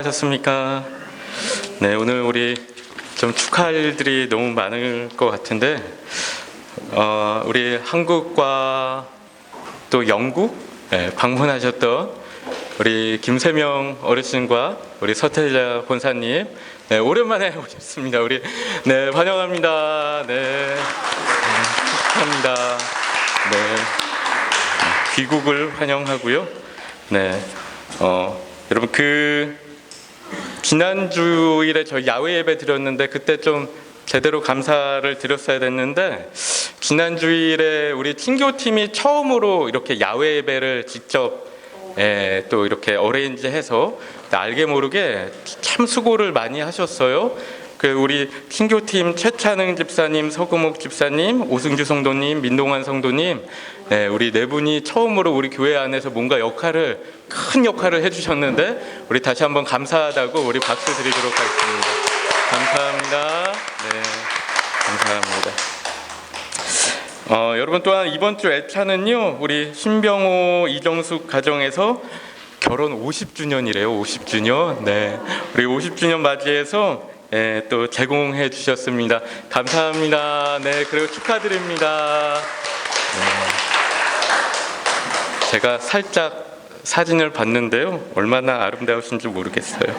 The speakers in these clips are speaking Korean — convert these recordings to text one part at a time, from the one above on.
하셨습니까? 네, 오늘 우리 좀 축하할 일들이 너무 많을 것 같은데, 우리 한국과 또 영국 방문하셨던 우리 김세명 어르신과 우리 서태자 본사님, 네, 오랜만에 오셨습니다. 우리 환영합니다. 축하합니다. 귀국을 환영하고요. 여러분 지난 주일에 저희 야외 예배 드렸는데 그때 좀 제대로 감사를 드렸어야 됐는데, 지난 주일에 우리 친교팀이 처음으로 이렇게 야외 예배를 직접 또 이렇게 어레인지해서 알게 모르게 참 수고를 많이 하셨어요. 우리 친교팀 최찬흥 집사님, 서금옥 집사님, 오승주 성도님, 민동환 성도님, 우리 네 분이 처음으로 우리 교회 안에서 뭔가 큰 역할을 해주셨는데, 우리 다시 한번 감사하다고 우리 박수 드리도록 하겠습니다. 감사합니다. 감사합니다. 여러분, 또한 이번 주 애차는요, 우리 신병호 이정숙 가정에서 결혼 50주년이래요. 50주년. 우리 50주년 맞이해서 또 제공해 주셨습니다. 감사합니다. 그리고 축하드립니다. 제가 살짝 사진을 봤는데요, 얼마나 아름다우신지 모르겠어요.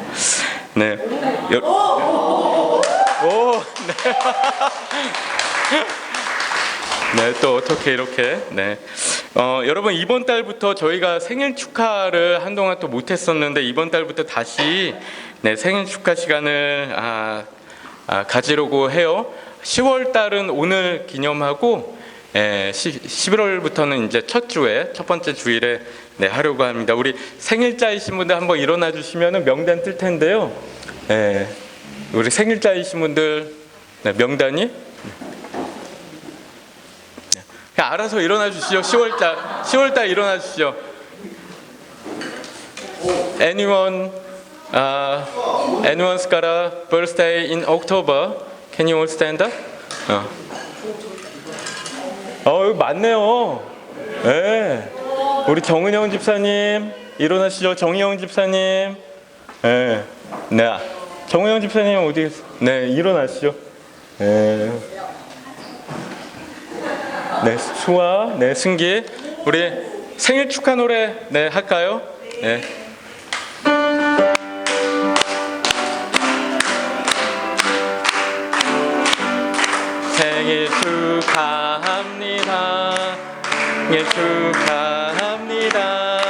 또 어떻게 이렇게 여러분, 이번 달부터 저희가 생일 축하를 한동안 또 못했었는데, 이번 달부터 다시 생일 축하 시간을 가지려고 해요. 10월 달은 오늘 기념하고 11월부터는 이제 첫 번째 주일에 하려고 합니다. 우리 생일자이신 분들 한번 일어나 주시면 명단 뜰 텐데요. 우리 생일자이신 분들 명단이 그냥 알아서 일어나 주시죠. 10월달 일어나 주시죠. Anyone's got a birthday in October? Can you all stand up? 여기 많네요. 우리 정은영 집사님 일어나시죠. 정의영 집사님. 정은영 집사님 어디 계세요? 일어나시죠. 수아, 승기, 우리 생일 축하 노래 할까요? 생일 축하합니다. 생일 축하합니다.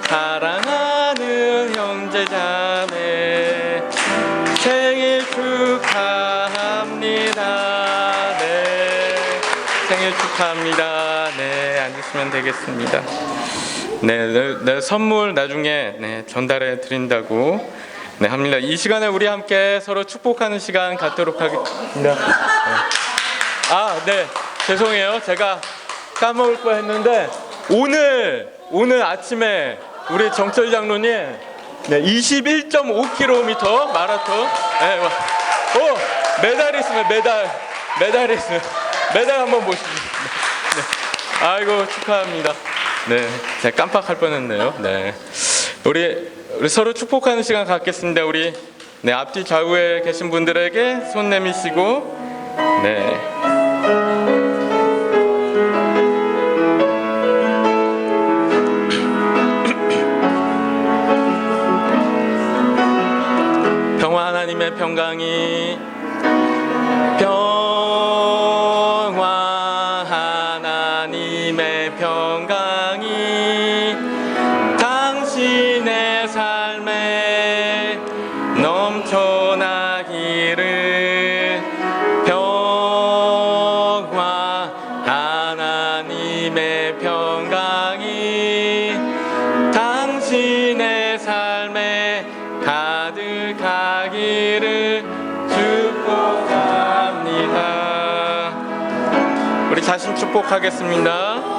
사랑하는 형제자매, 생일 축하합니다. 생일 축하합니다. 앉으시면 되겠습니다. 선물 나중에 전달해 드린다고 합니다. 이 시간에 우리 함께 서로 축복하는 시간 갖도록 하겠습니다. 죄송해요. 제가 까먹을 뻔했는데, 오늘 아침에 우리 정철 장로님 21.5km 마라톤 메달 한번 보시죠. 아이고, 축하합니다. 제가 깜빡할 뻔했네요. 우리 서로 축복하는 시간 갖겠습니다. 우리 앞뒤 좌우에 계신 분들에게 손 내미시고 평화 하나님의 평강이 당신의 삶에 넘쳐나기를. 평화 하나님의 평강이 당신의 삶에 가득하기를 축복합니다. 우리 자신 축복하겠습니다.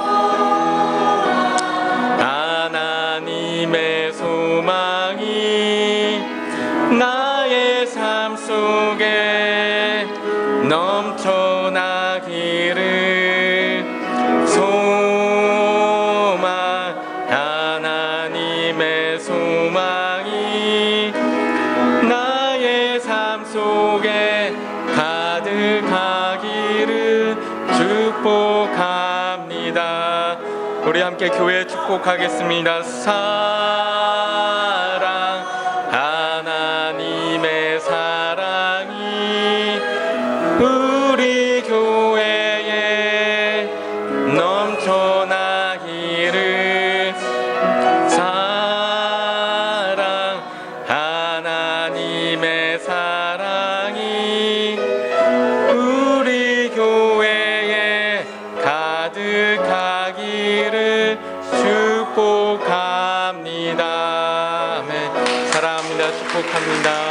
하나님의 소망이 나의 삶 속에 넘쳐나기를. 소망, 하나님의 소망이 속에 가득하기를 축복합니다. 우리 함께 교회 축복하겠습니다. 사랑, 하나님의 사랑이 우리 교회에 넘쳐나기를. 사랑, 하나님의 사랑이 우리 교회에 가득하기를 축복합니다. 아멘. 사랑합니다. 축복합니다.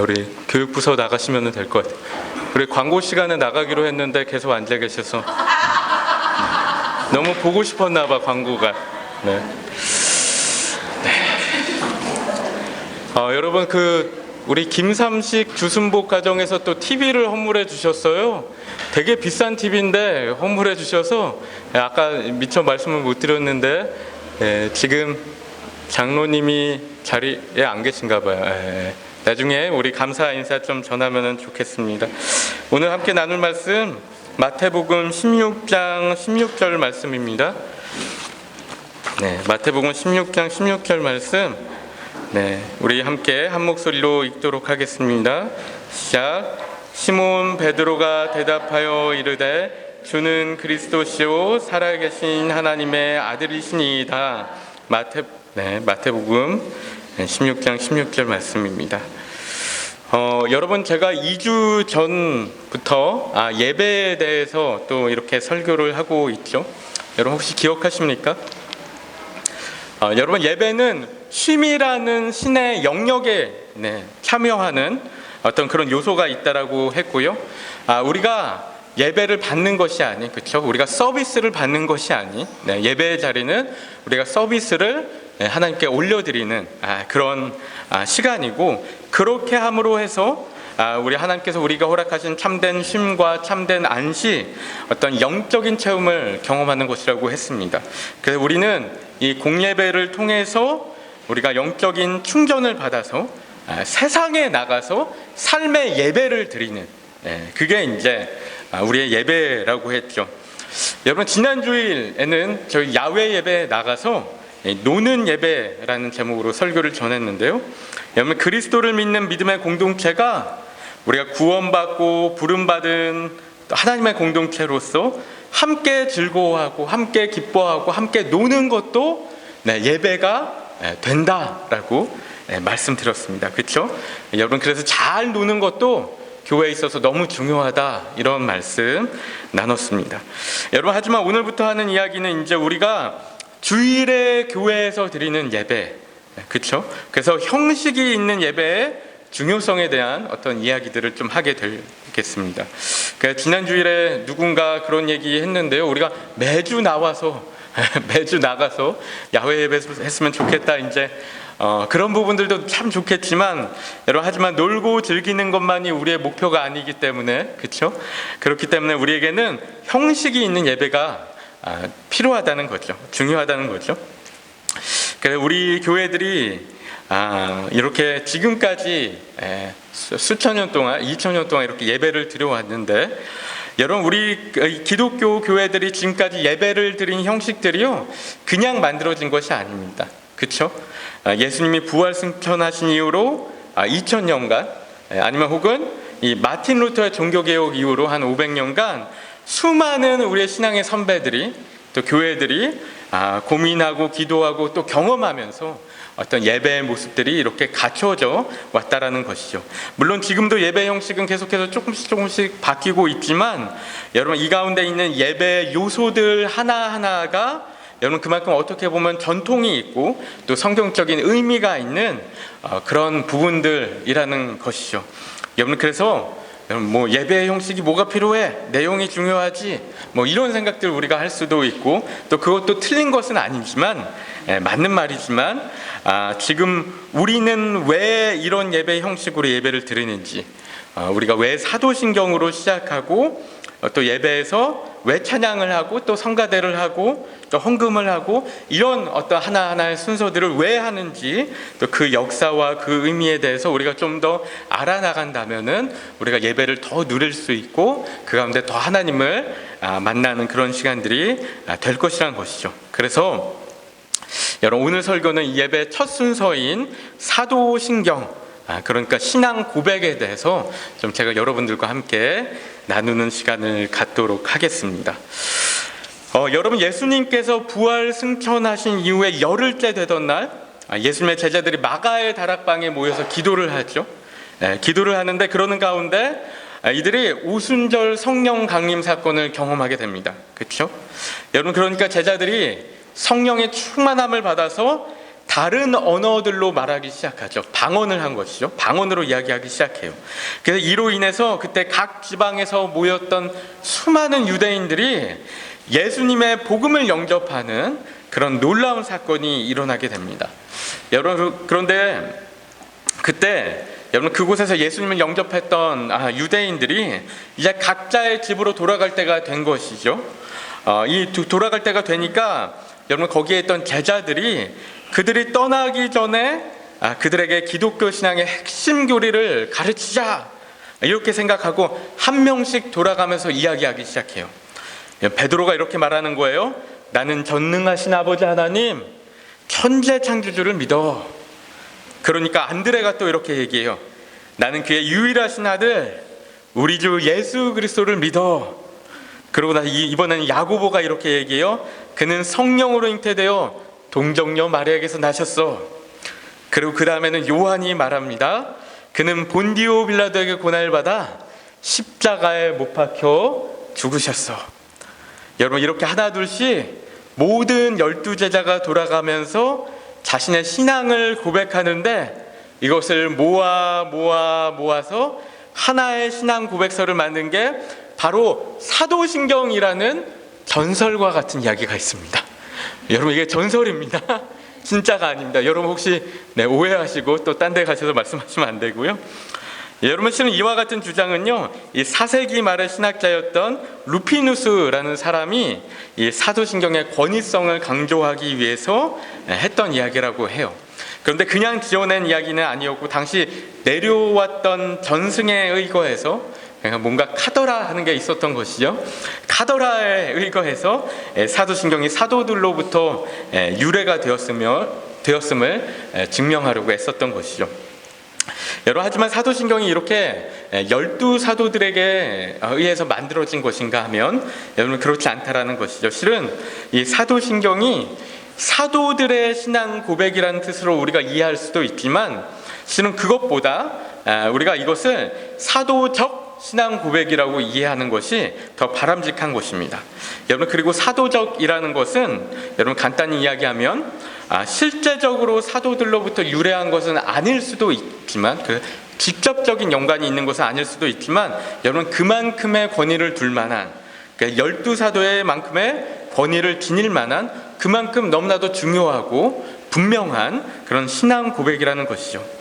우리 교육부서 나가시면 될 것 같아요. 우리 광고 시간에 나가기로 했는데 계속 앉아 계셔서 너무 보고 싶었나 봐, 광고가. 네. 여러분, 우리 김삼식 주순복 가정에서 또 TV를 헌물해 주셨어요. 되게 비싼 TV인데 헌물해 주셔서 아까 미처 말씀을 못 드렸는데 지금 장로님이 자리에 안 계신가 봐요. 나중에 우리 감사 인사 좀 전하면 좋겠습니다. 오늘 함께 나눌 말씀 마태복음 16장 16절 말씀입니다. 네, 마태복음 16장 16절 말씀, 우리 함께 한 목소리로 읽도록 하겠습니다. 시작. 시몬 베드로가 대답하여 이르되 주는 그리스도시요 살아계신 하나님의 아들이시니이다. 마태복음 16장 16절 말씀입니다. 여러분, 제가 2주 전부터 예배에 대해서 또 이렇게 설교를 하고 있죠. 여러분 혹시 기억하십니까? 여러분, 예배는 쉼이라는 신의 영역에 참여하는 어떤 그런 요소가 있다라고 했고요. 우리가 예배를 받는 것이 아닌, 그렇죠? 우리가 서비스를 받는 것이 아닌, 예배의 자리는 우리가 서비스를 하나님께 올려드리는 그런 시간이고, 그렇게 함으로 해서 우리 하나님께서 우리가 허락하신 참된 쉼과 참된 안식, 어떤 영적인 체험을 경험하는 것이라고 했습니다. 그래서 우리는 이 공예배를 통해서 우리가 영적인 충전을 받아서 세상에 나가서 삶의 예배를 드리는, 그게 이제 우리의 예배라고 했죠. 여러분, 지난 주일에는 저희 야외 예배에 나가서 노는 예배라는 제목으로 설교를 전했는데요. 여러분, 그리스도를 믿는 믿음의 공동체가 우리가 구원받고 부름받은 하나님의 공동체로서 함께 즐거워하고 함께 기뻐하고 함께 노는 것도 예배가 된다라고 말씀드렸습니다. 그렇죠? 여러분, 그래서 잘 노는 것도 교회에 있어서 너무 중요하다, 이런 말씀 나눴습니다. 여러분, 하지만 오늘부터 하는 이야기는 이제 우리가 주일에 교회에서 드리는 예배, 그렇죠? 그래서 형식이 있는 예배의 중요성에 대한 어떤 이야기들을 좀 하게 되겠습니다. 지난 주일에 누군가 그런 얘기 했는데요. 우리가 매주 나가서 야외 예배 했으면 좋겠다. 이제 그런 부분들도 참 좋겠지만, 여러분, 하지만 놀고 즐기는 것만이 우리의 목표가 아니기 때문에, 그렇죠? 그렇기 때문에 우리에게는 형식이 있는 예배가 필요하다는 거죠. 중요하다는 거죠. 그래서 우리 교회들이 이렇게 지금까지 수천 년 동안, 2000년 동안 이렇게 예배를 드려왔는데, 여러분, 우리 기독교 교회들이 지금까지 예배를 드린 형식들이요, 그냥 만들어진 것이 아닙니다. 그렇죠? 예수님이 부활 승천하신 이후로 2000년간, 아니면 혹은 이 마틴 루터의 종교개혁 이후로 한 500년간 수많은 우리의 신앙의 선배들이, 또 교회들이 고민하고 기도하고 또 경험하면서 어떤 예배의 모습들이 이렇게 갖춰져 왔다라는 것이죠. 물론 지금도 예배 형식은 계속해서 조금씩 바뀌고 있지만, 여러분, 이 가운데 있는 예배 요소들 하나하나가 여러분 그만큼 어떻게 보면 전통이 있고 또 성경적인 의미가 있는 그런 부분들이라는 것이죠. 여러분, 그래서 여러분, 예배의 형식이 뭐가 필요해? 내용이 중요하지? 이런 생각들 우리가 할 수도 있고, 또 그것도 틀린 것은 아니지만, 맞는 말이지만, 지금 우리는 왜 이런 예배 형식으로 예배를 드리는지, 우리가 왜 사도신경으로 시작하고 또 예배에서 왜 찬양을 하고 또 성가대를 하고 또 헌금을 하고, 이런 어떤 하나하나의 순서들을 왜 하는지, 또 그 역사와 그 의미에 대해서 우리가 좀 더 알아나간다면은 우리가 예배를 더 누릴 수 있고 그 가운데 더 하나님을 만나는 그런 시간들이 될 것이라는 것이죠. 그래서 여러분, 오늘 설교는 이 예배 첫 순서인 사도신경, 그러니까 신앙 고백에 대해서 좀 제가 여러분들과 함께 나누는 시간을 갖도록 하겠습니다. 여러분, 예수님께서 부활 승천하신 이후에 열흘째 되던 날, 예수님의 제자들이 마가의 다락방에 모여서 기도를 하죠. 기도를 하는데, 그러는 가운데 이들이 오순절 성령 강림 사건을 경험하게 됩니다. 그렇죠? 여러분, 그러니까 제자들이 성령의 충만함을 받아서 다른 언어들로 말하기 시작하죠. 방언을 한 것이죠. 방언으로 이야기하기 시작해요. 그래서 이로 인해서 그때 각 지방에서 모였던 수많은 유대인들이 예수님의 복음을 영접하는 그런 놀라운 사건이 일어나게 됩니다. 여러분, 그런데 그때 여러분, 그곳에서 예수님을 영접했던 유대인들이 이제 각자의 집으로 돌아갈 때가 된 것이죠. 돌아갈 때가 되니까 여러분, 거기에 있던 제자들이 그들이 떠나기 전에 그들에게 기독교 신앙의 핵심 교리를 가르치자, 이렇게 생각하고 한 명씩 돌아가면서 이야기하기 시작해요. 베드로가 이렇게 말하는 거예요. 나는 전능하신 아버지 하나님, 천재 창조주를 믿어. 그러니까 안드레가 또 이렇게 얘기해요. 나는 그의 유일하신 아들, 우리 주 예수 그리스도를 믿어. 그러고 나서 이번에는 야고보가 이렇게 얘기해요. 그는 성령으로 잉태되어 동정녀 마리아에게서 나셨어. 그리고 그 다음에는 요한이 말합니다. 그는 본디오 빌라도에게 고난을 받아 십자가에 못 박혀 죽으셨어. 여러분, 이렇게 하나 둘씩 모든 12제자가 돌아가면서 자신의 신앙을 고백하는데, 이것을 모아서 하나의 신앙 고백서를 만든 게 바로 사도신경이라는 전설과 같은 이야기가 있습니다. 여러분, 이게 전설입니다. 진짜가 아닙니다. 여러분 혹시 오해하시고 또 딴 데 가셔서 말씀하시면 안 되고요. 여러분, 실은 이와 같은 주장은요, 이 4세기 말의 신학자였던 루피누스라는 사람이 이 사도신경의 권위성을 강조하기 위해서 했던 이야기라고 해요. 그런데 그냥 지어낸 이야기는 아니었고, 당시 내려왔던 전승에 의거해서 뭔가 카더라 하는 게 있었던 것이죠. 카더라에 의거해서 사도신경이 사도들로부터 유래가 되었음을 증명하려고 했었던 것이죠. 여러분, 하지만 사도신경이 이렇게 12사도들에게 의해서 만들어진 것인가 하면 여러분, 그렇지 않다라는 것이죠. 실은 이 사도신경이 사도들의 신앙 고백이라는 뜻으로 우리가 이해할 수도 있지만, 실은 그것보다 우리가 이것을 사도적 신앙 고백이라고 이해하는 것이 더 바람직한 것입니다. 여러분, 그리고 사도적이라는 것은 여러분 간단히 이야기하면 실제적으로 사도들로부터 유래한 것은 아닐 수도 있지만, 그 직접적인 연관이 있는 것은 아닐 수도 있지만, 여러분 그만큼의 권위를 둘 만한, 그러니까 12사도의 만큼의 권위를 지닐 만한 그만큼 너무나도 중요하고 분명한 그런 신앙 고백이라는 것이죠.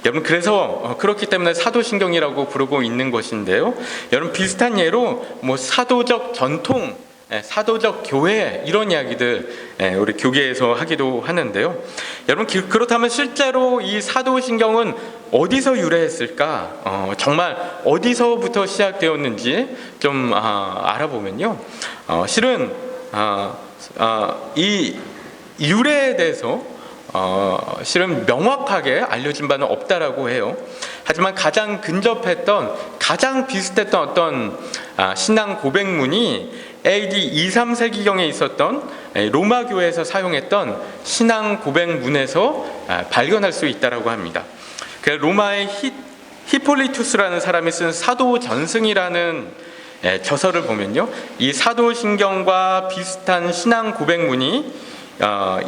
여러분, 그래서 그렇기 때문에 사도신경이라고 부르고 있는 것인데요. 여러분, 비슷한 예로 사도적 전통, 사도적 교회, 이런 이야기들 우리 교계에서 하기도 하는데요. 여러분, 그렇다면 실제로 이 사도신경은 어디서 유래했을까? 정말 어디서부터 시작되었는지 좀 알아보면요, 실은 이 유래에 대해서 실은 명확하게 알려진 바는 없다라고 해요. 하지만 가장 근접했던, 가장 비슷했던 어떤 신앙 고백문이 AD 2, 3세기경에 있었던 로마 교회에서 사용했던 신앙 고백문에서 발견할 수 있다라고 합니다. 로마의 히폴리투스라는 사람이 쓴 사도전승이라는 저서를 보면요, 이 사도신경과 비슷한 신앙 고백문이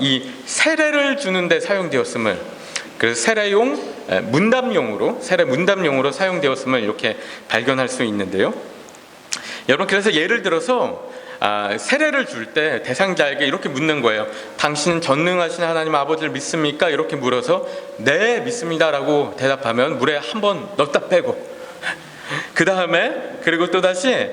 이 세례를 주는데 사용되었음을, 그래서 세례 문답용으로 사용되었음을 이렇게 발견할 수 있는데요. 여러분, 그래서 예를 들어서 세례를 줄 때 대상자에게 이렇게 묻는 거예요. 당신은 전능하신 하나님 아버지를 믿습니까? 이렇게 물어서 네, 믿습니다라고 대답하면 물에 한 번 넣었다 빼고, 그 다음에 그리고 또다시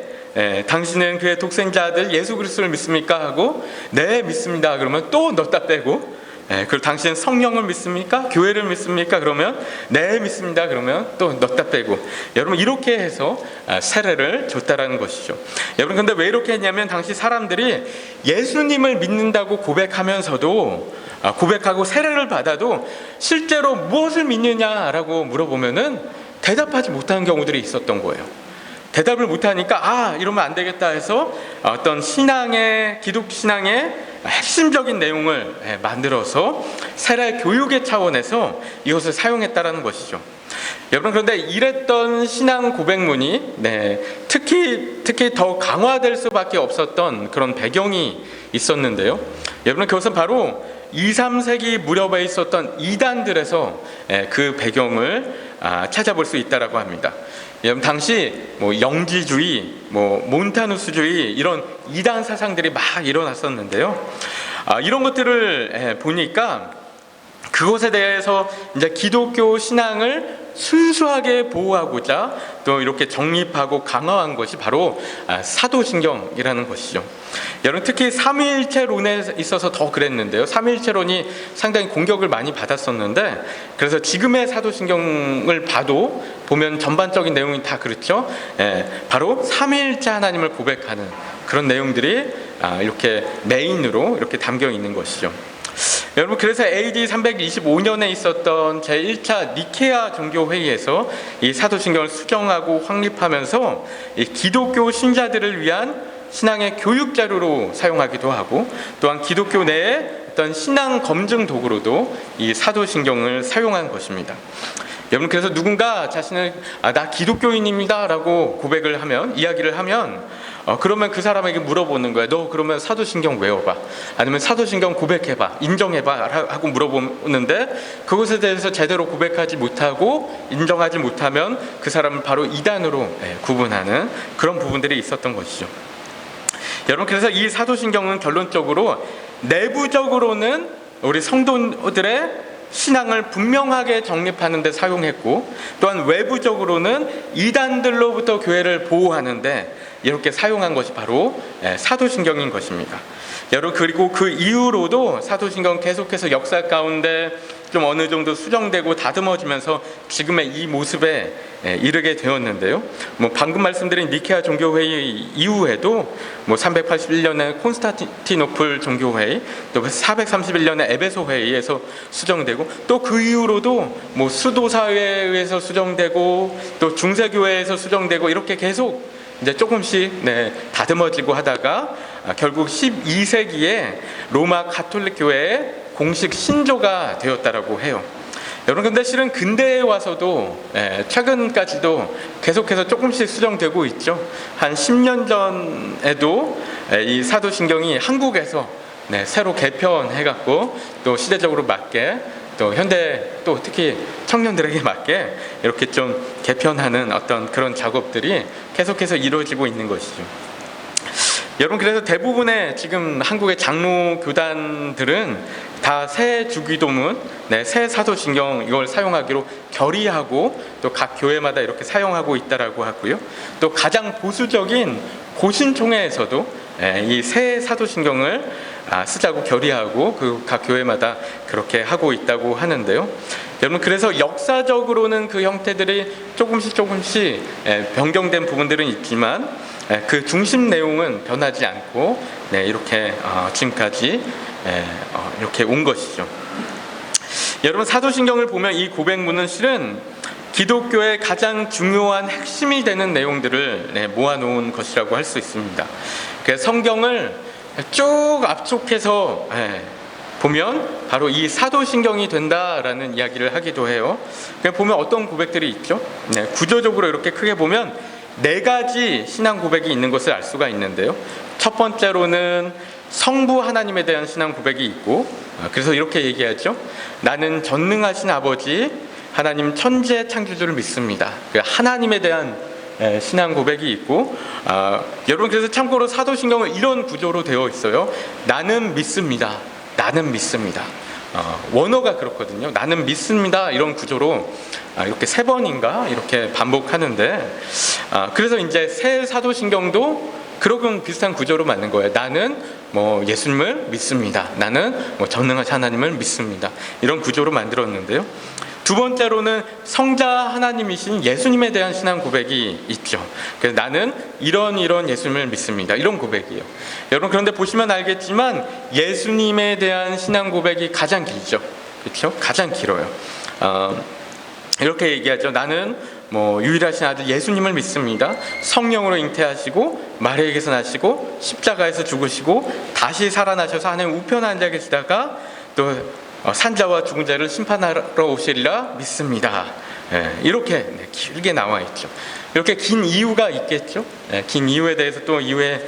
당신은 그의 독생자 아들 예수 그리스도를 믿습니까? 하고 네, 믿습니다. 그러면 또 넣었다 빼고, 그리고 당신은 성령을 믿습니까? 교회를 믿습니까? 그러면 네, 믿습니다. 그러면 또 넣었다 빼고, 여러분 이렇게 해서 세례를 줬다라는 것이죠. 여러분, 근데 왜 이렇게 했냐면, 당시 사람들이 예수님을 믿는다고 고백하고 세례를 받아도 실제로 무엇을 믿느냐라고 물어보면은 대답하지 못하는 경우들이 있었던 거예요. 대답을 못하니까 이러면 안 되겠다 해서 어떤 기독 신앙의 핵심적인 내용을 만들어서 세례 교육의 차원에서 이것을 사용했다라는 것이죠. 여러분, 그런데 이랬던 신앙 고백문이 특히 더 강화될 수밖에 없었던 그런 배경이 있었는데요. 여러분, 그것은 바로 2, 3세기 무렵에 있었던 이단들에서 그 배경을 찾아볼 수 있다라고 합니다. 여러분, 당시 영지주의, 몬타누스주의, 이런 이단 사상들이 막 일어났었는데요. 이런 것들을 보니까 그것에 대해서 이제 기독교 신앙을 순수하게 보호하고자 또 이렇게 정립하고 강화한 것이 바로 사도신경이라는 것이죠. 여러분, 특히 삼위일체론에 있어서 더 그랬는데요. 삼위일체론이 상당히 공격을 많이 받았었는데, 그래서 지금의 사도신경을 보면 전반적인 내용이 다 그렇죠. 바로 삼위일체 하나님을 고백하는 그런 내용들이 이렇게 메인으로 이렇게 담겨 있는 것이죠. 여러분, 그래서 AD 325년에 있었던 제1차 니케아 종교회의에서 이 사도신경을 수정하고 확립하면서 이 기독교 신자들을 위한 신앙의 교육 자료로 사용하기도 하고, 또한 기독교 내에 어떤 신앙 검증 도구로도 이 사도신경을 사용한 것입니다. 여러분, 그래서 누군가 자신을 나 기독교인입니다 라고 고백을 하면, 이야기를 하면 그러면 그 사람에게 물어보는 거예요. 너 그러면 사도신경 외워봐, 아니면 사도신경 고백해봐, 인정해봐 하고 물어보는데, 그것에 대해서 제대로 고백하지 못하고 인정하지 못하면 그 사람을 바로 이단으로 구분하는 그런 부분들이 있었던 것이죠. 여러분, 그래서 이 사도신경은 결론적으로 내부적으로는 우리 성도들의 신앙을 분명하게 정립하는 데 사용했고, 또한 외부적으로는 이단들로부터 교회를 보호하는 데 이렇게 사용한 것이 바로 사도신경인 것입니다. 여러분, 그리고 그 이후로도 사도신경은 계속해서 역사 가운데 좀 어느 정도 수정되고 다듬어지면서 지금의 이 모습에 이르게 되었는데요. 방금 말씀드린 니케아 종교회의 이후에도 381년에 콘스탄티노플 종교회의, 또 431년에 에베소 회의에서 수정되고, 또 그 이후로도 수도사회에서 수정되고, 또 중세교회에서 수정되고, 이렇게 계속 이제 조금씩 다듬어지고 하다가 결국 12세기에 로마 가톨릭 교회의 공식 신조가 되었다라고 해요. 여러분, 근데 실은 근대에 와서도 최근까지도 계속해서 조금씩 수정되고 있죠. 한 10년 전에도 이 사도신경이 한국에서 새로 개편해갖고 또 시대적으로 맞게, 또 현대, 또 특히 청년들에게 맞게 이렇게 좀 개편하는 어떤 그런 작업들이 계속해서 이루어지고 있는 것이죠. 여러분, 그래서 대부분의 지금 한국의 장로 교단들은 다 새 주기도문, 새 사도신경 이걸 사용하기로 결의하고, 또 각 교회마다 이렇게 사용하고 있다라고 하고요. 또 가장 보수적인 고신총회에서도 이 새 사도신경을 쓰자고 결의하고 그 각 교회마다 그렇게 하고 있다고 하는데요. 여러분, 그래서 역사적으로는 그 형태들이 조금씩 변경된 부분들은 있지만 그 중심 내용은 변하지 않고 이렇게 지금까지 이렇게 온 것이죠. 여러분, 사도신경을 보면 이 고백문은 실은 기독교의 가장 중요한 핵심이 되는 내용들을 모아놓은 것이라고 할 수 있습니다. 그래서 성경을 쭉 압축해서 보면 바로 이 사도신경이 된다라는 이야기를 하기도 해요. 보면 어떤 고백들이 있죠? 구조적으로 이렇게 크게 보면 4가지 신앙 고백이 있는 것을 알 수가 있는데요. 첫 번째로는 성부 하나님에 대한 신앙 고백이 있고, 그래서 이렇게 얘기하죠. 나는 전능하신 아버지 하나님 천지의 창조주를 믿습니다. 하나님에 대한 신앙 고백이 있고, 여러분, 그래서 참고로 사도신경은 이런 구조로 되어 있어요. 나는 믿습니다. 나는 믿습니다. 원어가 그렇거든요. 나는 믿습니다. 이런 구조로 이렇게 3번인가 이렇게 반복하는데, 그래서 이제 새 사도신경도 그런 비슷한 구조로 만든 거예요. 나는 예수님을 믿습니다. 나는 전능하신 하나님을 믿습니다. 이런 구조로 만들었는데요. 두 번째로는 성자 하나님이신 예수님에 대한 신앙 고백이 있죠. 그래서 나는 이런 예수님을 믿습니다. 이런 고백이에요. 여러분, 그런데 보시면 알겠지만 예수님에 대한 신앙 고백이 가장 길죠. 그렇죠? 가장 길어요. 이렇게 얘기하죠. 나는 유일하신 아들 예수님을 믿습니다. 성령으로 잉태하시고 마리아에게서 나시고 십자가에서 죽으시고 다시 살아나셔서 하나님 우편에 앉아 계시다가 또 산자와 죽은 자를 심판하러 오시리라 믿습니다. 이렇게 길게 나와 있죠. 이렇게 긴 이유가 있겠죠. 긴 이유에 대해서 또 이후에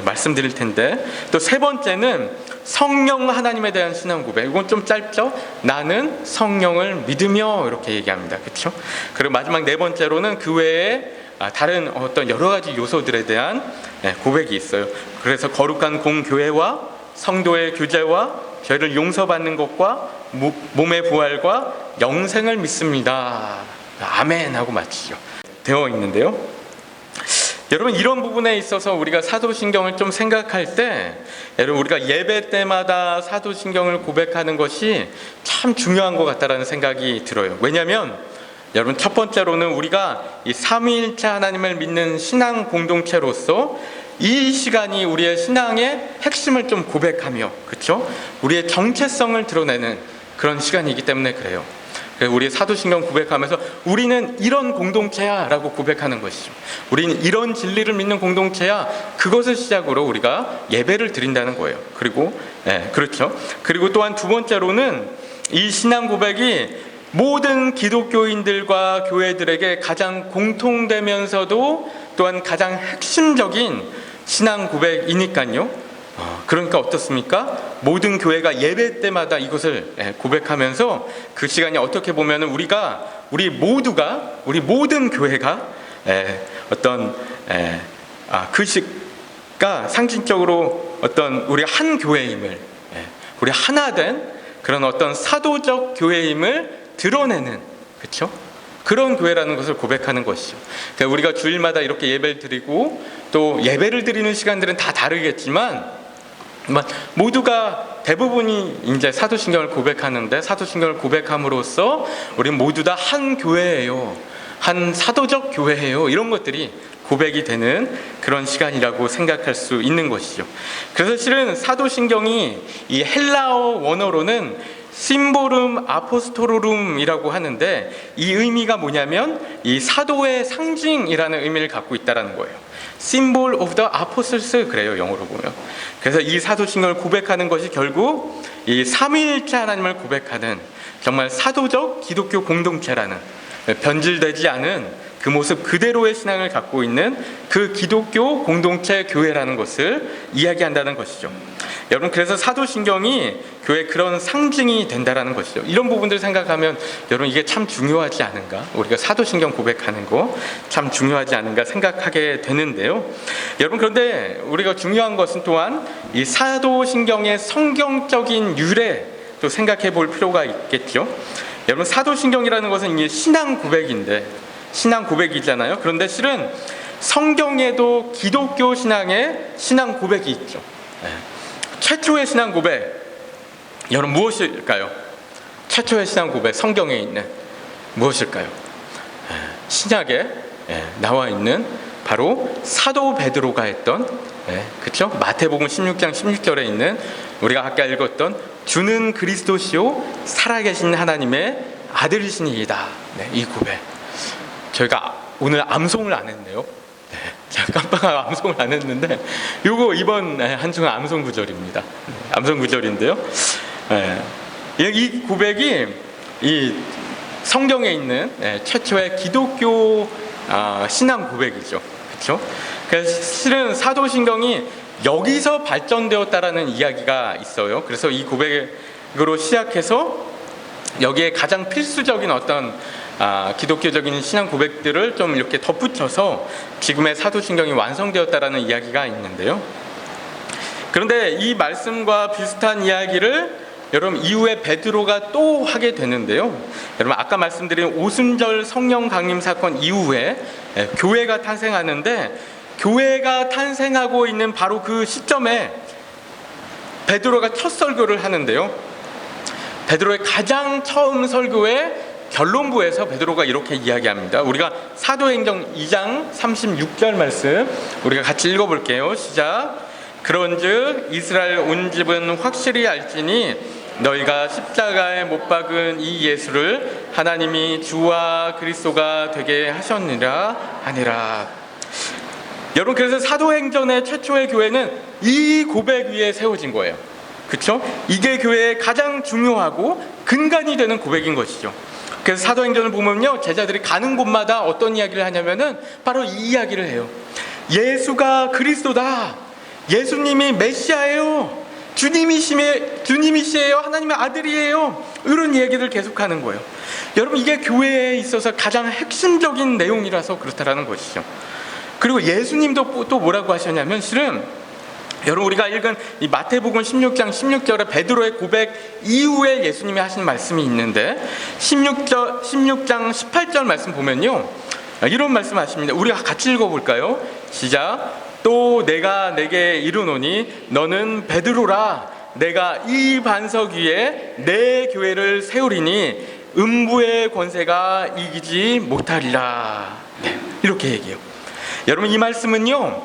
말씀드릴 텐데, 또 3번째는 성령 하나님에 대한 신앙 고백. 이건 좀 짧죠. 나는 성령을 믿으며 이렇게 얘기합니다. 그렇죠? 그리고 마지막 4번째로는 그 외에 다른 어떤 여러 가지 요소들에 대한 고백이 있어요. 그래서 거룩한 공교회와 성도의 교제와 죄를 용서받는 것과 몸의 부활과 영생을 믿습니다. 아멘 하고 마치죠. 되어 있는데요. 여러분, 이런 부분에 있어서 우리가 사도신경을 좀 생각할 때, 여러분, 우리가 예배 때마다 사도신경을 고백하는 것이 참 중요한 것 같다라는 생각이 들어요. 왜냐하면 여러분, 첫 번째로는 우리가 이 삼위일체 하나님을 믿는 신앙 공동체로서 이 시간이 우리의 신앙의 핵심을 좀 고백하며, 그렇죠? 우리의 정체성을 드러내는 그런 시간이기 때문에 그래요. 그래서 우리 사도신경 고백하면서 우리는 이런 공동체야 라고 고백하는 것이죠. 우리는 이런 진리를 믿는 공동체야. 그것을 시작으로 우리가 예배를 드린다는 거예요. 그리고 그렇죠. 그리고 또한 두 번째로는 이 신앙 고백이 모든 기독교인들과 교회들에게 가장 공통되면서도 또한 가장 핵심적인 신앙 고백이니까요. 그러니까 어떻습니까? 모든 교회가 예배 때마다 이것을 고백하면서 그 시간이 어떻게 보면 우리 모든 교회가 어떤 그 시가 상징적으로 어떤 우리 한 교회임을, 우리 하나된 그런 어떤 사도적 교회임을 드러내는, 그렇죠? 그런 교회라는 것을 고백하는 것이죠. 그러니까 우리가 주일마다 이렇게 예배를 드리고 또 예배를 드리는 시간들은 다 다르겠지만 모두가 대부분이 이제 사도신경을 고백하는데, 사도신경을 고백함으로써 우리 모두 다 한 교회예요, 한 사도적 교회예요, 이런 것들이 고백이 되는 그런 시간이라고 생각할 수 있는 것이죠. 그래서 실은 사도신경이 이 헬라어 원어로는 심보름 아포스토로룸이라고 하는데, 이 의미가 뭐냐면 이 사도의 상징이라는 의미를 갖고 있다는 거예요. Symbol of the Apostles, 그래요, 영어로 보면. 그래서 이 사도신경을 고백하는 것이 결국 이 삼위일체 하나님을 고백하는 정말 사도적 기독교 공동체라는, 변질되지 않은 그 모습 그대로의 신앙을 갖고 있는 그 기독교 공동체 교회라는 것을 이야기한다는 것이죠. 여러분, 그래서 사도신경이 교회의 그런 상징이 된다는 것이죠. 이런 부분들 생각하면 여러분, 이게 참 중요하지 않은가? 우리가 사도신경 고백하는 거 참 중요하지 않은가 생각하게 되는데요. 여러분, 그런데 우리가 중요한 것은 또한 이 사도신경의 성경적인 유래도 생각해 볼 필요가 있겠죠. 여러분, 사도신경이라는 것은 이게 신앙 고백인데, 신앙 고백이잖아요. 그런데 실은 성경에도 기독교 신앙의 신앙 고백이 있죠. 최초의 신앙 고백, 여러분 무엇일까요? 최초의 신앙 고백, 성경에 있는 무엇일까요? 신약에 나와 있는 바로 사도 베드로가 했던, 그렇죠? 마태복음 16장 16절에 있는 우리가 아까 읽었던 주는 그리스도시요 살아계신 하나님의 아들이시니이다. 이 고백. 저희가 오늘 암송을 안 했네요. 제가 깜빡하고 암송을 안 했는데, 요거 이번 한 주간 암송 구절입니다. 암송 구절인데요. 이 고백이 이 성경에 있는 최초의 기독교 신앙 고백이죠. 그렇죠? 그래서 실은 사도신경이 여기서 발전되었다라는 이야기가 있어요. 그래서 이 고백으로 시작해서 여기에 가장 필수적인 어떤 기독교적인 신앙 고백들을 좀 이렇게 덧붙여서 지금의 사도신경이 완성되었다라는 이야기가 있는데요. 그런데 이 말씀과 비슷한 이야기를 여러분 이후에 베드로가 또 하게 되는데요. 여러분 아까 말씀드린 오순절 성령 강림 사건 이후에 교회가 탄생하는데, 교회가 탄생하고 있는 바로 그 시점에 베드로가 첫 설교를 하는데요. 베드로의 가장 처음 설교의 결론부에서 베드로가 이렇게 이야기합니다. 우리가 사도행전 2장 36절 말씀 우리가 같이 읽어볼게요. 시작. 그런즉 이스라엘 온 집은 확실히 알지니 너희가 십자가에 못 박은 이 예수를 하나님이 주와 그리스도가 되게 하셨느라 하니라. 여러분, 그래서 사도행전의 최초의 교회는 이 고백 위에 세워진 거예요. 그렇죠? 이게 교회의 가장 중요하고 근간이 되는 고백인 것이죠. 그래서 사도행전을 보면요, 제자들이 가는 곳마다 어떤 이야기를 하냐면은 바로 이 이야기를 해요. 예수가 그리스도다. 예수님이 메시아예요. 주님이시에요. 하나님의 아들이에요. 이런 얘기를 계속하는 거예요. 여러분, 이게 교회에 있어서 가장 핵심적인 내용이라서 그렇다라는 것이죠. 그리고 예수님도 또 뭐라고 하셨냐면, 실은 여러분 우리가 읽은 이 마태복음 16장 16절에 베드로의 고백 이후에 예수님이 하신 말씀이 있는데, 16장 18절 말씀 보면요, 이런 말씀 하십니다. 우리가 같이 읽어볼까요? 시작. 또 내가 내게 이르노니 너는 베드로라. 내가 이 반석 위에 내 교회를 세우리니 음부의 권세가 이기지 못하리라. 이렇게 얘기해요. 여러분, 이 말씀은요,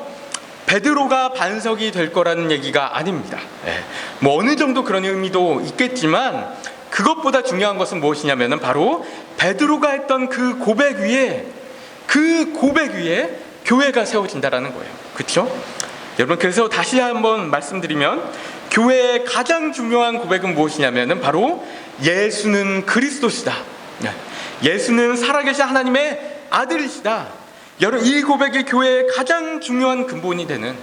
베드로가 반석이 될 거라는 얘기가 아닙니다. 뭐 어느 정도 그런 의미도 있겠지만 그것보다 중요한 것은 무엇이냐면은 바로 베드로가 했던 그 고백 위에 교회가 세워진다라는 거예요. 그렇죠? 여러분, 그래서 다시 한번 말씀드리면 교회의 가장 중요한 고백은 무엇이냐면은 바로 예수는 그리스도시다. 예수는 살아계신 하나님의 아들이시다. 여러분, 이 고백이 교회의 가장 중요한 근본이 되는,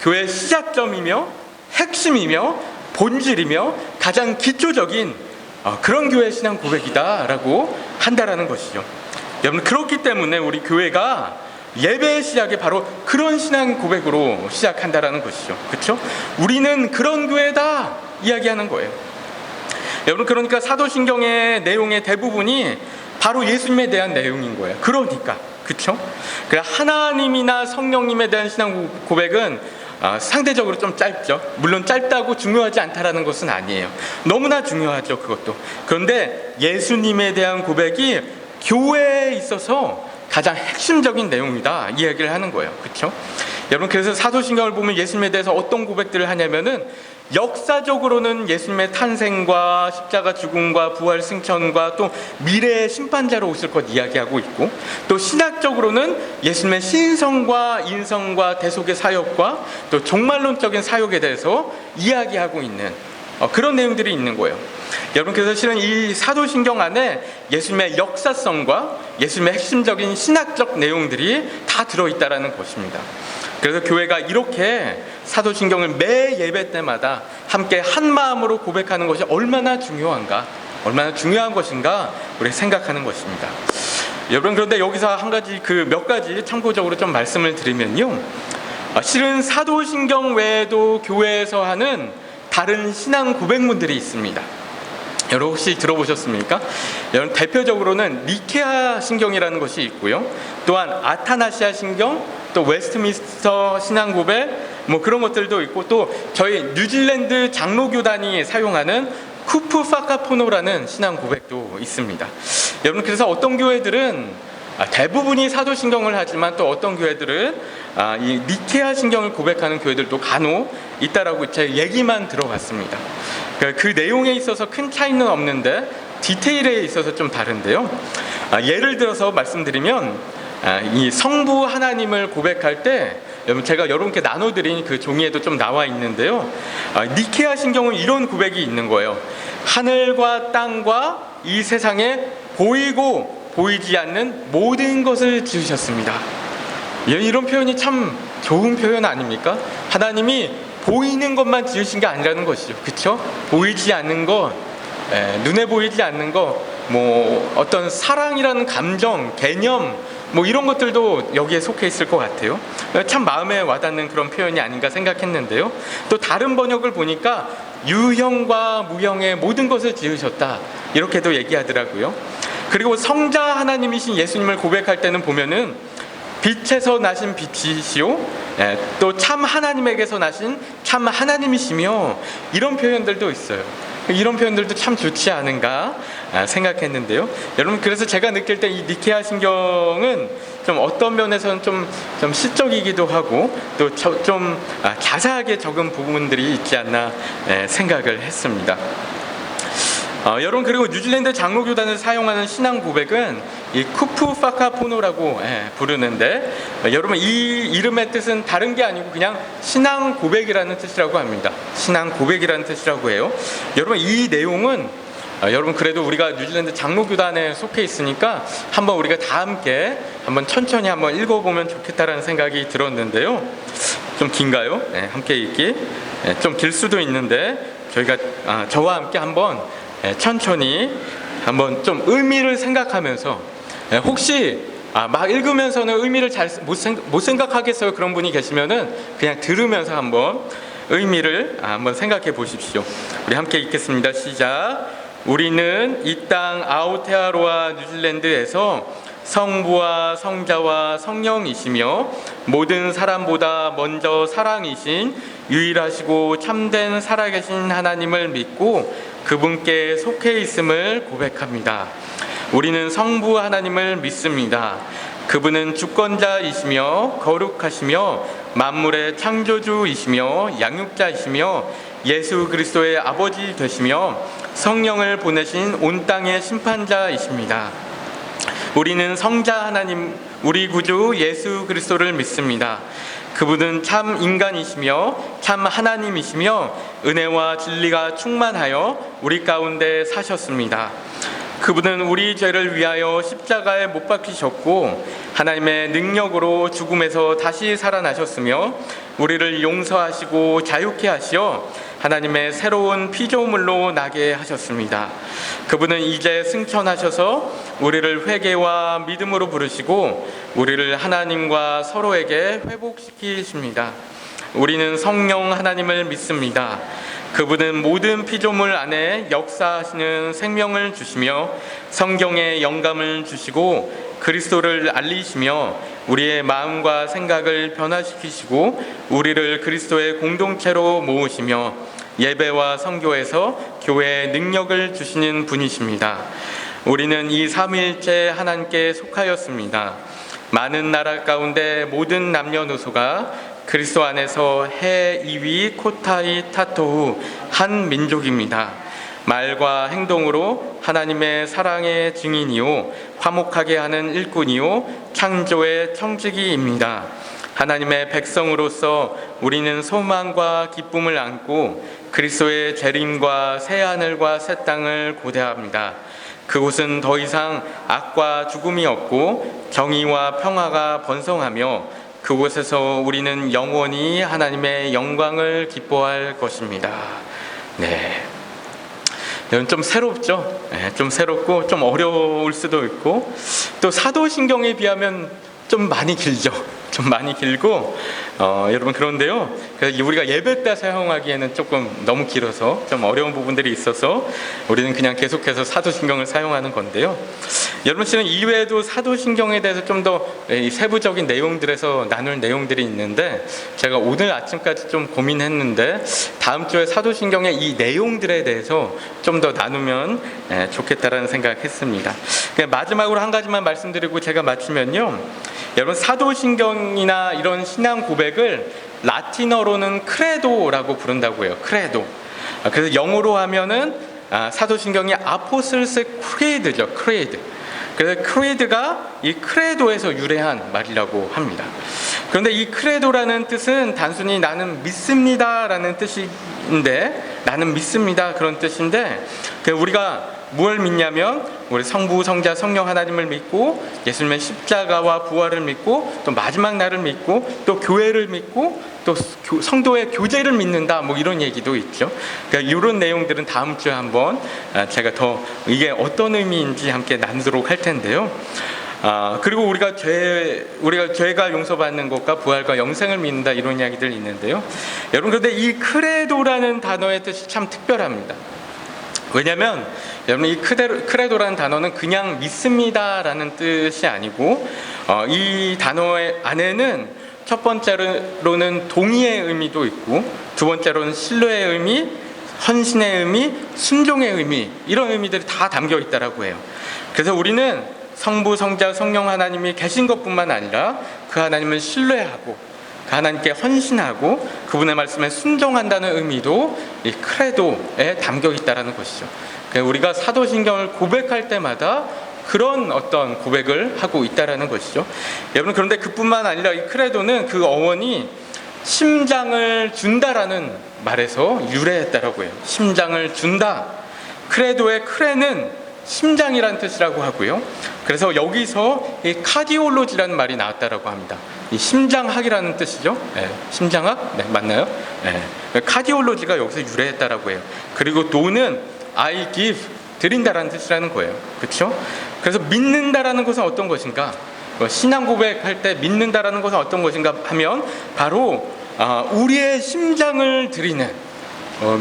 교회의 시작점이며 핵심이며 본질이며 가장 기초적인 그런 교회의 신앙 고백이다라고 한다라는 것이죠. 여러분, 그렇기 때문에 우리 교회가 예배의 시작이 바로 그런 신앙 고백으로 시작한다라는 것이죠. 그렇죠? 우리는 그런 교회다 이야기하는 거예요. 여러분, 그러니까 사도신경의 내용의 대부분이 바로 예수님에 대한 내용인 거예요. 그러니까, 그렇죠? 하나님이나 성령님에 대한 신앙 고백은 상대적으로 좀 짧죠. 물론 짧다고 중요하지 않다라는 것은 아니에요. 너무나 중요하죠, 그것도. 그런데 예수님에 대한 고백이 교회에 있어서 가장 핵심적인 내용이다 이야기를 하는 거예요. 그렇죠? 여러분, 그래서 사도신경을 보면 예수님에 대해서 어떤 고백들을 하냐면은 역사적으로는 예수님의 탄생과 십자가 죽음과 부활 승천과 또 미래의 심판자로 오실 것 이야기하고 있고, 또 신학적으로는 예수님의 신성과 인성과 대속의 사역과 또 종말론적인 사역에 대해서 이야기하고 있는 그런 내용들이 있는 거예요. 여러분, 그래서 실은 이 사도신경 안에 예수님의 역사성과 예수님의 핵심적인 신학적 내용들이 다 들어있다라는 것입니다. 그래서 교회가 이렇게 사도신경을 매 예배 때마다 함께 한 마음으로 고백하는 것이 얼마나 중요한가, 얼마나 중요한 것인가 우리 생각하는 것입니다. 여러분, 그런데 여기서 한 가지 몇 가지 참고적으로 좀 말씀을 드리면요, 실은 사도신경 외에도 교회에서 하는 다른 신앙 고백문들이 있습니다. 여러분, 혹시 들어보셨습니까? 여러분, 대표적으로는 니케아 신경이라는 것이 있고요, 또한 아타나시아 신경, 또 웨스트민스터 신앙 고백, 뭐 그런 것들도 있고, 또 저희 뉴질랜드 장로교단이 사용하는 쿠프파카포노라는 신앙 고백도 있습니다. 여러분, 그래서 어떤 교회들은 대부분이 사도신경을 하지만 또 어떤 교회들은 이 니케아 신경을 고백하는 교회들도 간혹 있다라고 제 얘기만 들어봤습니다. 그 내용에 있어서 큰 차이는 없는데 디테일에 있어서 좀 다른데요. 예를 들어서 말씀드리면 이 성부 하나님을 고백할 때, 여러분, 제가 여러분께 나눠드린 그 종이에도 좀 나와 있는데요, 니케아 신경은 이런 고백이 있는 거예요. 하늘과 땅과 이 세상에 보이고 보이지 않는 모든 것을 지으셨습니다. 이런 표현이 참 좋은 표현 아닙니까? 하나님이 보이는 것만 지으신 게 아니라는 것이죠. 그렇죠? 보이지 않는 것, 눈에 보이지 않는 것, 뭐 어떤 사랑이라는 감정, 개념, 뭐 이런 것들도 여기에 속해 있을 것 같아요. 참 마음에 와닿는 그런 표현이 아닌가 생각했는데요, 또 다른 번역을 보니까 유형과 무형의 모든 것을 지으셨다 이렇게도 얘기하더라고요. 그리고 성자 하나님이신 예수님을 고백할 때는 보면은 빛에서 나신 빛이시오, 또 참 하나님에게서 나신 참 하나님이시며, 이런 표현들도 있어요. 이런 표현들도 참 좋지 않은가 생각했는데요. 여러분, 그래서 제가 느낄 때 이 니케아 신경은 좀 어떤 면에서는 좀 시적이기도 하고 또 좀 자세하게 적은 부분들이 있지 않나 생각을 했습니다. 여러분, 그리고 뉴질랜드 장로교단을 사용하는 신앙 고백은 이 쿠프파카포노라고 부르는데, 여러분, 이 이름의 뜻은 다른 게 아니고 그냥 신앙 고백이라는 뜻이라고 합니다. 신앙 고백이라는 뜻이라고 해요. 여러분, 이 내용은 여러분, 그래도 우리가 뉴질랜드 장로교단에 속해 있으니까 한번 우리가 다 함께 한번 천천히 한번 읽어보면 좋겠다라는 생각이 들었는데요. 좀 긴가요? 함께 읽기 좀 길 수도 있는데 저희가 저와 함께 한번 천천히 한번 좀 의미를 생각하면서, 혹시 막 읽으면서는 의미를 잘 못 생각하겠어요 그런 분이 계시면은 그냥 들으면서 한번 의미를 한번 생각해 보십시오. 우리 함께 읽겠습니다. 시작. 우리는 이 땅 아오테아로아 뉴질랜드에서 성부와 성자와 성령이시며 모든 사람보다 먼저 사랑이신 유일하시고 참된 살아계신 하나님을 믿고 그분께 속해 있음을 고백합니다. 우리는 성부 하나님을 믿습니다. 그분은 주권자이시며 거룩하시며 만물의 창조주이시며 양육자이시며 예수 그리스도의 아버지 되시며 성령을 보내신 온 땅의 심판자이십니다. 우리는 성자 하나님, 우리 구주 예수 그리스도를 믿습니다. 그분은 참 인간이시며 참 하나님이시며 은혜와 진리가 충만하여 우리 가운데 사셨습니다. 그분은 우리 죄를 위하여 십자가에 못 박히셨고 하나님의 능력으로 죽음에서 다시 살아나셨으며 우리를 용서하시고 자유케 하시어 하나님의 새로운 피조물로 나게 하셨습니다. 그분은 이제 승천하셔서 우리를 회개와 믿음으로 부르시고 우리를 하나님과 서로에게 회복시키십니다. 우리는 성령 하나님을 믿습니다. 그분은 모든 피조물 안에 역사하시는 생명을 주시며 성경의 영감을 주시고 그리스도를 알리시며 우리의 마음과 생각을 변화시키시고 우리를 그리스도의 공동체로 모으시며 예배와 선교에서 교회에 능력을 주시는 분이십니다. 우리는 이 삼위일체 하나님께 속하였습니다. 많은 나라 가운데 모든 남녀노소가 그리스도 안에서 해, 이위, 코타이, 타토우 한 민족입니다. 말과 행동으로 하나님의 사랑의 증인이요 화목하게 하는 일꾼이요 창조의 청지기입니다. 하나님의 백성으로서 우리는 소망과 기쁨을 안고 그리스도의 재림과 새 하늘과 새 땅을 고대합니다. 그곳은 더 이상 악과 죽음이 없고 정의와 평화가 번성하며 그곳에서 우리는 영원히 하나님의 영광을 기뻐할 것입니다. 네. 이건 좀 새롭죠? 네, 좀 새롭고 좀 어려울 수도 있고 또 사도신경에 비하면 좀 많이 길죠. 좀 많이 길고 여러분 그런데요. 우리가 예배 때 사용하기에는 조금 너무 길어서 좀 어려운 부분들이 있어서 우리는 그냥 계속해서 사도신경을 사용하는 건데요. 여러분 씨는 이외에도 사도신경에 대해서 좀 더 세부적인 내용들에서 나눌 내용들이 있는데 제가 오늘 아침까지 좀 고민했는데 다음 주에 사도신경의 이 내용들에 대해서 좀 더 나누면 좋겠다라는 생각했습니다. 마지막으로 한 가지만 말씀드리고 제가 마치면요. 여러분 사도신경이나 이런 신앙 고백을 라틴어로는 크레도라고 부른다고 해요. 크레도. 그래서 영어로 하면은 사도신경이 아포슬스 크레드죠. 크레드. 그래서 크레드가 이 크레도에서 유래한 말이라고 합니다. 그런데 이 크레도라는 뜻은 단순히 나는 믿습니다라는 뜻인데 나는 믿습니다 그런 뜻인데 우리가 뭘 믿냐면 우리 성부, 성자, 성령 하나님을 믿고 예수님의 십자가와 부활을 믿고 또 마지막 날을 믿고 또 교회를 믿고 또 성도의 교제를 믿는다 뭐 이런 얘기도 있죠. 그러니까 이런 내용들은 다음 주에 한번 제가 더 이게 어떤 의미인지 함께 나누도록 할 텐데요. 그리고 우리가 죄가 용서받는 것과 부활과 영생을 믿는다 이런 이야기들이 있는데요. 여러분 그런데 이 크레도라는 단어의 뜻이 참 특별합니다. 왜냐하면 여러분 이 크레도라는 단어는 그냥 믿습니다라는 뜻이 아니고 이 단어의 안에는 첫 번째로는 동의의 의미도 있고 두 번째로는 신뢰의 의미, 헌신의 의미, 순종의 의미 이런 의미들이 다 담겨 있다라고 해요. 그래서 우리는 성부, 성자, 성령 하나님이 계신 것뿐만 아니라 그 하나님을 신뢰하고 그 하나님께 헌신하고 그분의 말씀에 순종한다는 의미도 이 크레도에 담겨 있다는 것이죠. 그러니까 우리가 사도신경을 고백할 때마다 그런 어떤 고백을 하고 있다는 것이죠. 여러분 그런데 그뿐만 아니라 이 크레도는 그 어원이 심장을 준다라는 말에서 유래했다라고 해요. 심장을 준다. 크레도의 크레는 심장이라는 뜻이라고 하고요. 그래서 여기서 이 카디올로지라는 말이 나왔다라고 합니다. 이 심장학이라는 뜻이죠. 네, 심장학? 네, 맞나요? 네. 카디올로지가 여기서 유래했다라고 해요. 그리고 도는 I give, 드린다라는 뜻이라는 거예요. 그렇죠? 그래서 믿는다라는 것은 어떤 것인가? 신앙 고백할 때 믿는다라는 것은 어떤 것인가 하면 바로 우리의 심장을 드리는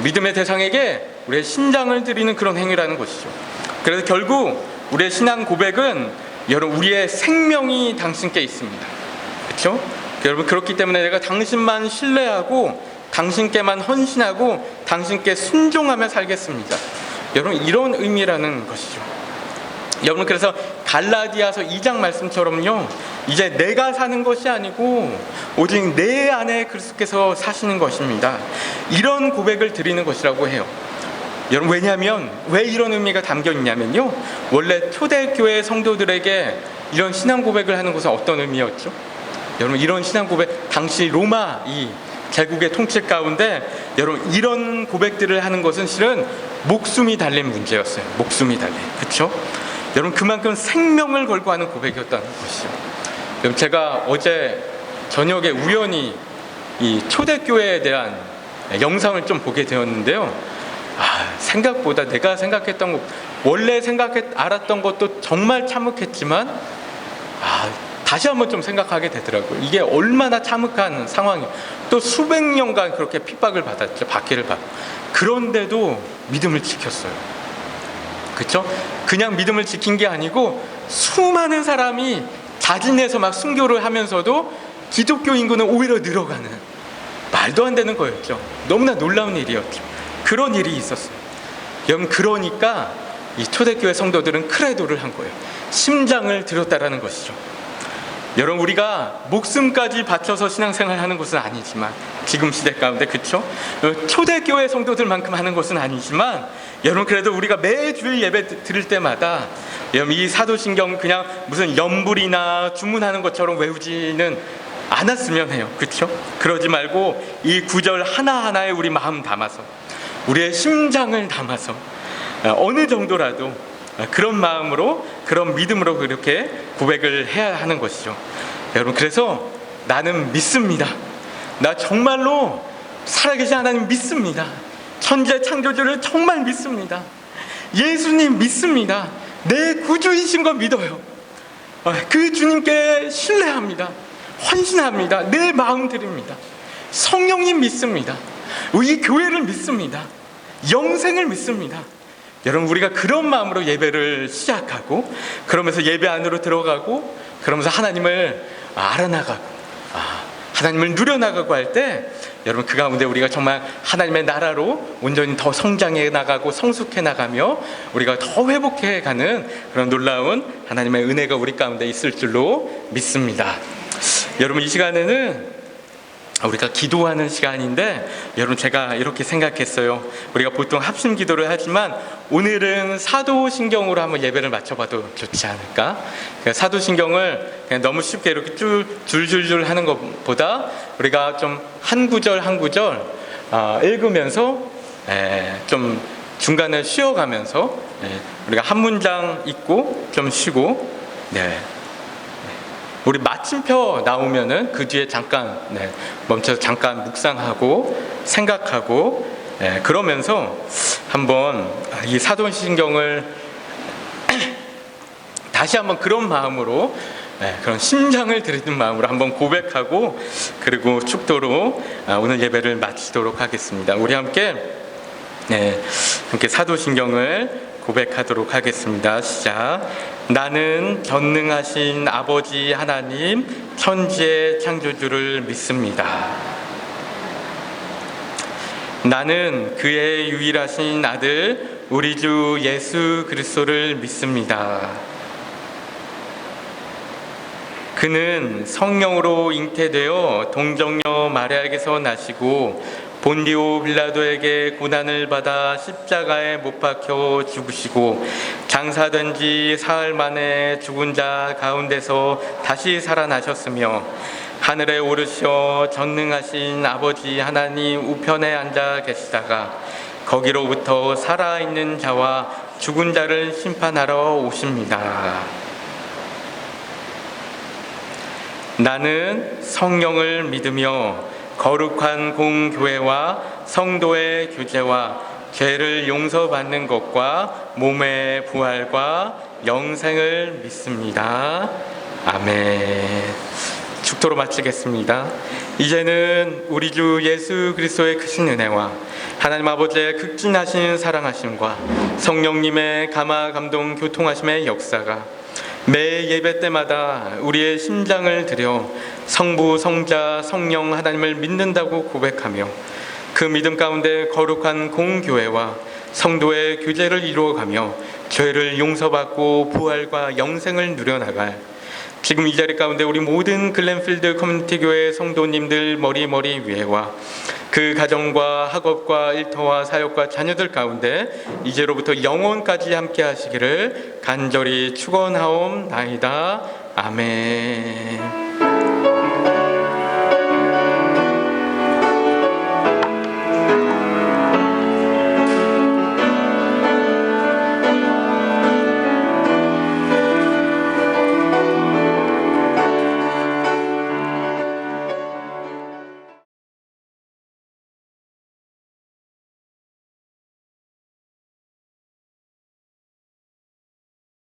믿음의 대상에게 우리의 심장을 드리는 그런 행위라는 것이죠. 그래서 결국 우리의 신앙 고백은 여러분 우리의 생명이 당신께 있습니다. 그렇죠? 여러분 그렇기 때문에 내가 당신만 신뢰하고 당신께만 헌신하고 당신께 순종하며 살겠습니다. 여러분 이런 의미라는 것이죠. 여러분 그래서 갈라디아서 2장 말씀처럼요 이제 내가 사는 것이 아니고 오직 내 안에 그리스도께서 사시는 것입니다. 이런 고백을 드리는 것이라고 해요. 여러분, 왜냐하면 왜 이런 의미가 담겨 있냐면요, 원래 초대교회 성도들에게 이런 신앙 고백을 하는 것은 어떤 의미였죠? 여러분, 이런 신앙 고백, 당시 로마 이 제국의 통치 가운데 여러분 이런 고백들을 하는 것은 실은 목숨이 달린 문제였어요. 목숨이 달린, 그렇죠? 여러분, 그만큼 생명을 걸고 하는 고백이었다는 것이죠. 여러분, 제가 어제 저녁에 우연히 이 초대교회에 대한 영상을 좀 보게 되었는데요, 생각보다 내가 생각했던 것, 원래 알았던 것도 정말 참혹했지만 다시 한번 좀 생각하게 되더라고요. 이게 얼마나 참혹한 상황이에요. 또 수백 년간 그렇게 핍박을 받았죠. 박해를 받고. 그런데도 믿음을 지켰어요. 그렇죠? 그냥 믿음을 지킨 게 아니고 수많은 사람이 자진해서 막 순교를 하면서도 기독교 인구는 오히려 늘어가는, 말도 안 되는 거였죠. 너무나 놀라운 일이었죠. 그런 일이 있었어요. 여러분, 그러니까 이 초대교회 성도들은 크레도를 한 거예요. 심장을 들였다라는 것이죠. 여러분, 우리가 목숨까지 바쳐서 신앙생활 하는 것은 아니지만, 지금 시대 가운데, 그렇죠? 초대교회 성도들만큼 하는 것은 아니지만, 여러분, 그래도 우리가 매주일 예배 드릴 때마다 여러분, 이 사도신경 그냥 무슨 연불이나 주문하는 것처럼 외우지는 않았으면 해요. 그렇죠? 그러지 말고 이 구절 하나하나에 우리 마음 담아서, 우리의 심장을 담아서 어느 정도라도 그런 마음으로, 그런 믿음으로 그렇게 고백을 해야 하는 것이죠. 여러분, 그래서 나는 믿습니다. 나 정말로 살아계신 하나님 믿습니다. 천재 창조주를 정말 믿습니다. 예수님 믿습니다. 내 구주이신 거 믿어요. 그 주님께 신뢰합니다. 헌신합니다. 내 마음 드립니다. 성령님 믿습니다. 이 교회를 믿습니다. 영생을 믿습니다. 여러분, 우리가 그런 마음으로 예배를 시작하고, 그러면서 예배 안으로 들어가고, 그러면서 하나님을 알아나가고, 하나님을 누려나가고 할 때, 여러분, 그 가운데 우리가 정말 하나님의 나라로 온전히 더 성장해 나가고 성숙해 나가며 우리가 더 회복해 가는 그런 놀라운 하나님의 은혜가 우리 가운데 있을 줄로 믿습니다. 여러분, 이 시간에는 우리가 기도하는 시간인데, 여러분, 제가 이렇게 생각했어요. 우리가 보통 합심 기도를 하지만 오늘은 사도신경으로 한번 예배를 맞춰봐도 좋지 않을까? 사도신경을 그냥 너무 쉽게 이렇게 줄줄줄 하는 것보다 우리가 좀 한 구절 한 구절 읽으면서 좀 중간에 쉬어가면서 우리가 한 문장 읽고 좀 쉬고, 우리 마침표 나오면은 그 뒤에 잠깐 멈춰서 잠깐 묵상하고 생각하고, 그러면서 한번 이 사도신경을 다시 한번 그런 마음으로, 그런 심장을 들이는 마음으로 한번 고백하고, 그리고 축도로 오늘 예배를 마치도록 하겠습니다. 우리 함께 사도신경을 고백하도록 하겠습니다. 시작. 나는 전능하신 아버지 하나님, 천지의 창조주를 믿습니다. 나는 그의 유일하신 아들 우리 주 예수 그리스도를 믿습니다. 그는 성령으로 잉태되어 동정녀 마리아에게서 나시고 본디오 빌라도에게 고난을 받아 십자가에 못 박혀 죽으시고 장사된 지 사흘 만에 죽은 자 가운데서 다시 살아나셨으며 하늘에 오르셔 전능하신 아버지 하나님 우편에 앉아 계시다가 거기로부터 살아있는 자와 죽은 자를 심판하러 오십니다. 나는 성령을 믿으며 거룩한 공교회와 성도의 교제와 죄를 용서받는 것과 몸의 부활과 영생을 믿습니다. 아멘. 축도로 마치겠습니다. 이제는 우리 주 예수 그리스도의 크신 은혜와 하나님 아버지의 극진하신 사랑하심과 성령님의 감화 감동 교통하심의 역사가 매 예배 때마다 우리의 심장을 들여 성부, 성자, 성령 하나님을 믿는다고 고백하며 그 믿음 가운데 거룩한 공교회와 성도의 교제를 이루어가며 죄를 용서받고 부활과 영생을 누려나갈 지금 이 자리 가운데 우리 모든 글렌필드 커뮤니티 교회 성도님들 머리 위에와 그 가정과 학업과 일터와 사역과 자녀들 가운데 이제로부터 영원까지 함께 하시기를 간절히 축원하옵나이다. 아멘.